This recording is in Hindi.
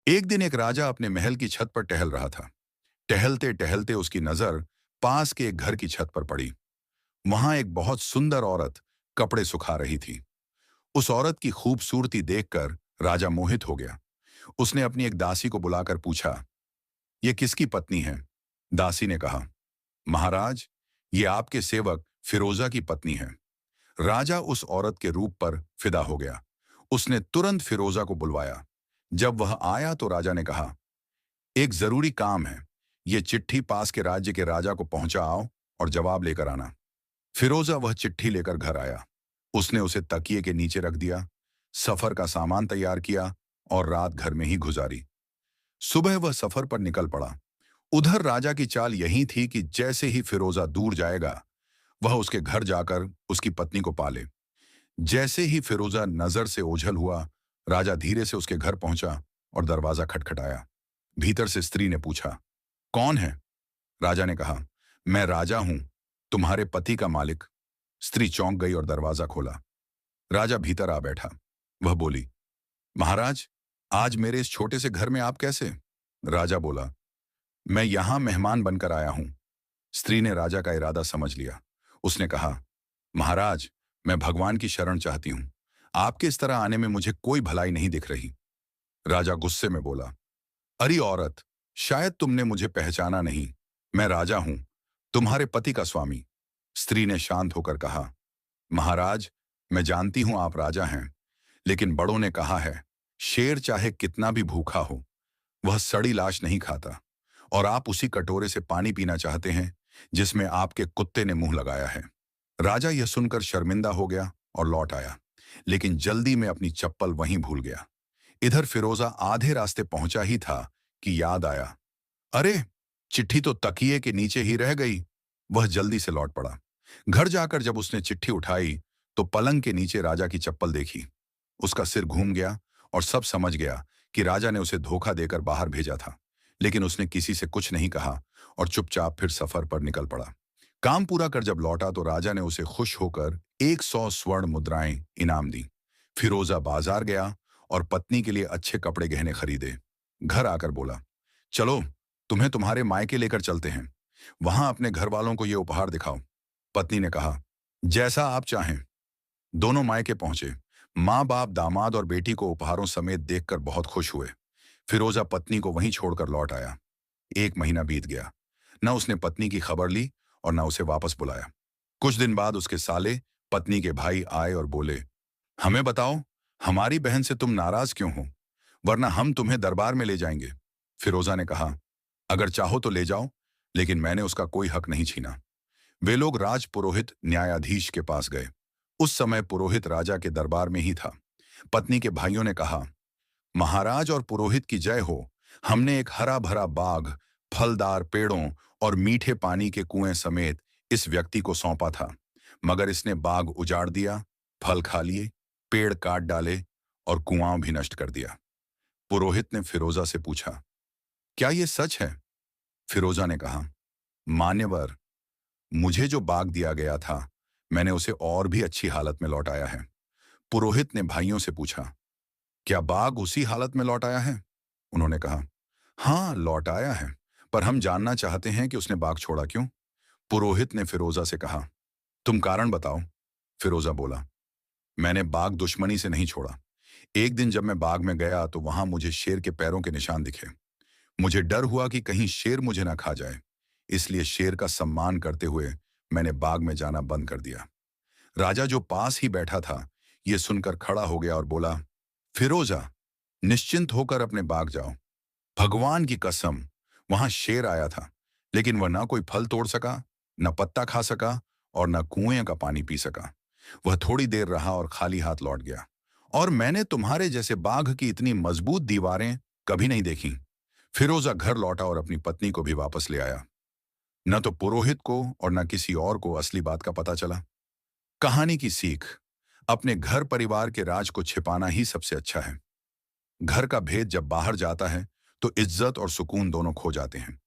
एक दिन एक राजा अपने महल की छत पर टहल रहा था। टहलते टहलते उसकी नजर पास के एक घर की छत पर पड़ी। वहां एक बहुत सुंदर औरत कपड़े सुखा रही थी। उस औरत की खूबसूरती देखकर राजा मोहित हो गया। उसने अपनी एक दासी को बुलाकर पूछा, "यह किसकी पत्नी है?" दासी ने कहा, "महाराज, ये आपके सेवक फिरोजा की पत्नी है।" राजा उस औरत के रूप पर फिदा हो गया। उसने तुरंत फिरोजा को बुलवाया। जब वह आया तो राजा ने कहा, "एक जरूरी काम है। ये चिट्ठी पास के राज्य के राजा को पहुंचा आओ और जवाब लेकर आना।" फिरोजा वह चिट्ठी लेकर घर आया। उसने उसे तकिए के नीचे रख दिया, सफर का सामान तैयार किया और रात घर में ही गुजारी। सुबह वह सफर पर निकल पड़ा। उधर राजा की चाल यही थी कि जैसे ही फिरोजा दूर जाएगा, वह उसके घर जाकर उसकी पत्नी को पाले। जैसे ही फिरोजा नजर से ओझल हुआ, राजा धीरे से उसके घर पहुंचा और दरवाजा खटखटाया। भीतर से स्त्री ने पूछा, "कौन है?" राजा ने कहा, "मैं राजा हूं, तुम्हारे पति का मालिक।" स्त्री चौंक गई और दरवाजा खोला। राजा भीतर आ बैठा। वह बोली, "महाराज, आज मेरे इस छोटे से घर में आप कैसे?" राजा बोला, "मैं यहां मेहमान बनकर आया हूं।" स्त्री ने राजा का इरादा समझ लिया। उसने कहा, "महाराज, मैं भगवान की शरण चाहती हूं। आपके इस तरह आने में मुझे कोई भलाई नहीं दिख रही।" राजा गुस्से में बोला, "अरे औरत, शायद तुमने मुझे पहचाना नहीं। मैं राजा हूं, तुम्हारे पति का स्वामी।" स्त्री ने शांत होकर कहा, "महाराज, मैं जानती हूं आप राजा हैं, लेकिन बड़ों ने कहा है, शेर चाहे कितना भी भूखा हो, वह सड़ी लाश नहीं खाता। और आप उसी कटोरे से पानी पीना चाहते हैं जिसमें आपके कुत्ते ने मुंह लगाया है।" राजा यह सुनकर शर्मिंदा हो गया और लौट आया, लेकिन जल्दी में अपनी चप्पल वहीं भूल गया। इधर फिरोजा आधे रास्ते पहुंचा ही था कि याद आया, "अरे, चिट्ठी तो तकिए के नीचे ही रह गई।" वह जल्दी से लौट पड़ा। घर जाकर जब उसने चिट्ठी उठाई तो पलंग के नीचे राजा की चप्पल देखी। उसका सिर घूम गया और सब समझ गया कि राजा ने उसे धोखा देकर बाहर भेजा था। लेकिन उसने किसी से कुछ नहीं कहा और चुपचाप फिर सफर पर निकल पड़ा। काम पूरा कर जब लौटा तो राजा ने उसे खुश होकर 100 स्वर्ण मुद्राएं इनाम दी। फिरोजा बाजार गया और पत्नी के लिए अच्छे कपड़े गहने खरीदे। घर आकर बोला, "चलो, तुम्हें तुम्हारे मायके लेकर चलते हैं। वहां अपने घर वालों को यह उपहार दिखाओ।" पत्नी ने कहा, "जैसा आप चाहें।" दोनों मायके पहुंचे। माँ बाप दामाद और बेटी को उपहारों समेत देखकर बहुत खुश हुए। फिरोजा पत्नी को वहीं छोड़कर लौट आया। 1 महीना बीत गया। न उसने पत्नी की खबर ली और न उसे वापस बुलाया। कुछ दिन बाद उसके साले पत्नी के भाई आए और बोले, "हमें बताओ, हमारी बहन से तुम नाराज क्यों हो? वरना हम तुम्हें दरबार में ले जाएंगे।" फिरोजा ने कहा, "अगर चाहो तो ले जाओ, लेकिन मैंने उसका कोई हक नहीं छीना।" वे लोग राज पुरोहित न्यायाधीश के पास गए। उस समय पुरोहित राजा के दरबार में ही था। पत्नी के भाइयों ने कहा, "महाराज और पुरोहित की जय हो। हमने एक हरा भरा बाग, फलदार पेड़ों और मीठे पानी के कुएं समेत इस व्यक्ति को सौंपा था, मगर इसने बाग उजाड़ दिया, फल खा लिए, पेड़ काट डाले और कुआं भी नष्ट कर दिया।" पुरोहित ने फिरोजा से पूछा, "क्या यह सच है?" फिरोजा ने कहा, "मान्यवर, मुझे जो बाग दिया गया था, मैंने उसे और भी अच्छी हालत में लौटाया है।" पुरोहित ने भाइयों से पूछा, "क्या बाग उसी हालत में लौटाया है?" उन्होंने कहा, "हाँ, लौटाया है, पर हम जानना चाहते हैं कि उसने बाग छोड़ा क्यों?" पुरोहित ने फिरोजा से कहा, "तुम कारण बताओ।" फिरोजा बोला, "मैंने बाग दुश्मनी से नहीं छोड़ा। एक दिन जब मैं बाग में गया तो वहां मुझे शेर के पैरों के निशान दिखे। मुझे डर हुआ कि कहीं शेर मुझे ना खा जाए, इसलिए शेर का सम्मान करते हुए मैंने बाग में जाना बंद कर दिया।" राजा जो पास ही बैठा था, ये सुनकर खड़ा हो गया और बोला, "फिरोजा, निश्चिंत होकर अपने बाग जाओ। भगवान की कसम, वहां शेर आया था, लेकिन वह ना कोई फल तोड़ सका, न पत्ता खा सका और न कुएं का पानी पी सका। वह थोड़ी देर रहा और खाली हाथ लौट गया। और मैंने तुम्हारे जैसे बाघ की इतनी मजबूत दीवारें कभी नहीं देखी।" फिरोजा घर लौटा और अपनी पत्नी को भी वापस ले आया। न तो पुरोहित को और न किसी और को असली बात का पता चला। कहानी की सीख: अपने घर परिवार के राज को छिपाना ही सबसे अच्छा है। घर का भेद जब बाहर जाता है तो इज्जत और सुकून दोनों खो जाते हैं।